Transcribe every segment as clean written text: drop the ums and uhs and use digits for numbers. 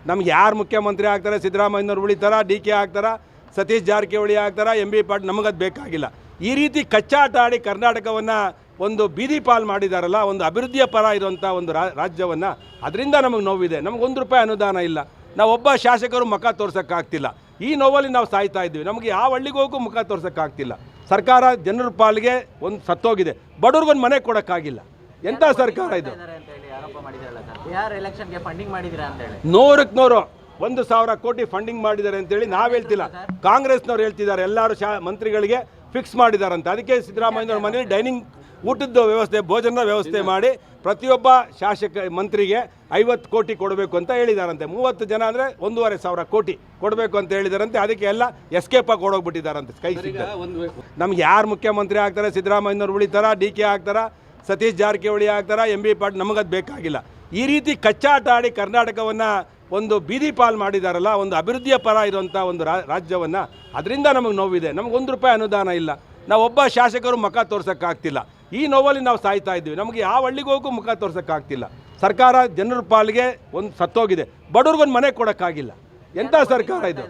ನಮ್ಗೆ ಯಾರು ಮುಖ್ಯಮಂತ್ರಿ ಆಗ್ತಾರೆ, ಸಿದ್ದರಾಮಯ್ಯನವ್ರು ಉಳಿತಾರ, DK ಆಗ್ತಾರ, ಸತೀಶ್ ಜಾರಕಿಹೊಳಿ ಆಗ್ತಾರ, MB ಪಾಟೀಲ್, ನಮಗದು ಬೇಕಾಗಿಲ್ಲ. ಈ ರೀತಿ ಕಚ್ಚಾಟ ಆಡಿ ಕರ್ನಾಟಕವನ್ನು ಒಂದು ಬೀದಿ ಪಾಲ್ ಮಾಡಿದಾರಲ್ಲ, ಒಂದು ಅಭಿವೃದ್ಧಿಯ ಪರ ಇರುವಂಥ ಒಂದು ರಾಜ್ಯವನ್ನು, ಅದರಿಂದ ನಮಗೆ ನೋವಿದೆ. ನಮಗೆ ₹1 ಅನುದಾನ ಇಲ್ಲ. ನಾವು ಒಬ್ಬ ಶಾಸಕರು ಮುಖ ತೋರ್ಸೋಕ್ಕಾಗ್ತಿಲ್ಲ. ಈ ನೋವಲ್ಲಿ ನಾವು ಸಾಯ್ತಾ ಇದ್ದೀವಿ. ನಮಗೆ ಯಾವ ಹಳ್ಳಿಗೆ ಹೋಗೋ ಮುಖ ತೋರ್ಸೋಕ್ಕಾಗ್ತಿಲ್ಲ. ಸರ್ಕಾರ ಜನರ ಪಾಲಿಗೆ ಒಂದು ಸತ್ತೋಗಿದೆ. ಬಡವ್ರಿಗೊಂದು ಮನೆ ಕೊಡೋಕ್ಕಾಗಿಲ್ಲ. ಎಂಥ ಸರ್ಕಾರ ಇದು? 100ಕ್ಕೆ 1,000 ಕೋಟಿ ಫಂಡಿಂಗ್ ಮಾಡಿದ್ದಾರೆ ಅಂತೇಳಿ ನಾವು ಹೇಳ್ತಿಲ್ಲ, ಕಾಂಗ್ರೆಸ್ನವ್ರು ಹೇಳ್ತಿದ್ದಾರೆ. ಎಲ್ಲರೂ ಮಂತ್ರಿಗಳಿಗೆ ಫಿಕ್ಸ್ ಮಾಡಿದಾರಂತ. ಅದಕ್ಕೆ ಸಿದ್ದರಾಮಯ್ಯನವ್ರ ಮನೇಲಿ ಡೈನಿಂಗ್ ಊಟದ ವ್ಯವಸ್ಥೆ, ಭೋಜನದ ವ್ಯವಸ್ಥೆ ಮಾಡಿ ಪ್ರತಿಯೊಬ್ಬ ಶಾಸಕ ಮಂತ್ರಿಗೆ 50 ಕೋಟಿ ಕೊಡಬೇಕು ಅಂತ ಹೇಳಿದಾರಂತೆ. 30 ಜನ ಅಂದರೆ 1,500 ಕೋಟಿ ಕೊಡಬೇಕು ಅಂತ ಹೇಳಿದಾರಂತೆ. ಅದಕ್ಕೆ ಎಲ್ಲ ಎಸ್ಕೇಪ್ ಆಗಿ ಕೊಡೋಗ್ಬಿಟ್ಟಿದ್ದಾರಂತೆ. ಕೈ ನಮ್ಗೆ ಯಾರು ಮುಖ್ಯಮಂತ್ರಿ ಆಗ್ತಾರೆ, ಸಿದ್ದರಾಮಯ್ಯನವ್ರು ಉಳಿತಾರ, DK ಆಗ್ತಾರ, ಸತೀಶ್ ಜಾರಕಿಹೊಳಿ ಆಗ್ತಾರ, MB ಪಾಟೀಲ್, ನಮಗದು ಬೇಕಾಗಿಲ್ಲ. ಈ ರೀತಿ ಕಚ್ಚಾಟ ಆಡಿ ಕರ್ನಾಟಕವನ್ನು ಒಂದು ಬೀದಿ ಪಾಲ್ ಮಾಡಿದಾರಲ್ಲ, ಒಂದು ಅಭಿವೃದ್ಧಿಯ ಪರ ಇರುವಂಥ ಒಂದು ರಾಜ್ಯವನ್ನು, ಅದರಿಂದ ನಮಗೆ ನೋವಿದೆ. ನಮಗೆ ₹1 ಅನುದಾನ ಇಲ್ಲ. ನಾವು ಒಬ್ಬ ಶಾಸಕರು ಮುಖ ತೋರ್ಸೋಕ್ಕಾಗ್ತಿಲ್ಲ. ಈ ನೋವಲ್ಲಿ ನಾವು ಸಾಯ್ತಾ ಇದ್ದೀವಿ. ನಮಗೆ ಯಾವ ಹಳ್ಳಿಗೆ ಹೋಗೋ ಮುಖ ತೋರ್ಸೋಕ್ಕಾಗ್ತಿಲ್ಲ. ಸರ್ಕಾರ ಜನರ ಪಾಲಿಗೆ ಒಂದು ಸತ್ತೋಗಿದೆ. ಬಡವ್ರಿಗೊಂದು ಮನೆ ಕೊಡೋಕ್ಕಾಗಿಲ್ಲ. ಎಂಥ ಸರ್ಕಾರ ಇದು?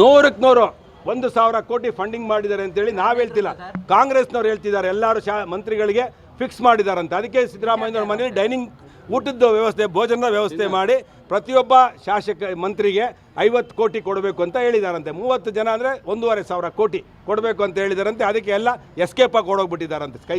100ಕ್ಕೆ 1,000 ಕೋಟಿ ಫಂಡಿಂಗ್ ಮಾಡಿದ್ದಾರೆ ಅಂತೇಳಿ ನಾವು ಹೇಳ್ತಿಲ್ಲ, ಕಾಂಗ್ರೆಸ್ನವ್ರು ಹೇಳ್ತಿದ್ದಾರೆ. ಎಲ್ಲರೂ ಮಂತ್ರಿಗಳಿಗೆ ಫಿಕ್ಸ್ ಮಾಡಿದಾರಂತೆ. ಅದಕ್ಕೆ ಸಿದ್ದರಾಮಯ್ಯನವ್ರ ಮನೇಲಿ ಡೈನಿಂಗ್ ಊಟದ ವ್ಯವಸ್ಥೆ, ಭೋಜನದ ವ್ಯವಸ್ಥೆ ಮಾಡಿ ಪ್ರತಿಯೊಬ್ಬ ಶಾಸಕ ಮಂತ್ರಿಗೆ 50 ಕೋಟಿ ಕೊಡಬೇಕು ಅಂತ ಹೇಳಿದಾರಂತೆ. 30 ಜನ ಅಂದರೆ 1,500 ಕೋಟಿ ಕೊಡಬೇಕು ಅಂತ ಹೇಳಿದಾರಂತೆ. ಅದಕ್ಕೆ ಎಲ್ಲ ಎಸ್ಕೇಪ್ ಆಗಿ ಕೊಡೋಗ್ಬಿಟ್ಟಿದ್ದಾರಂತೆ. ಕೈ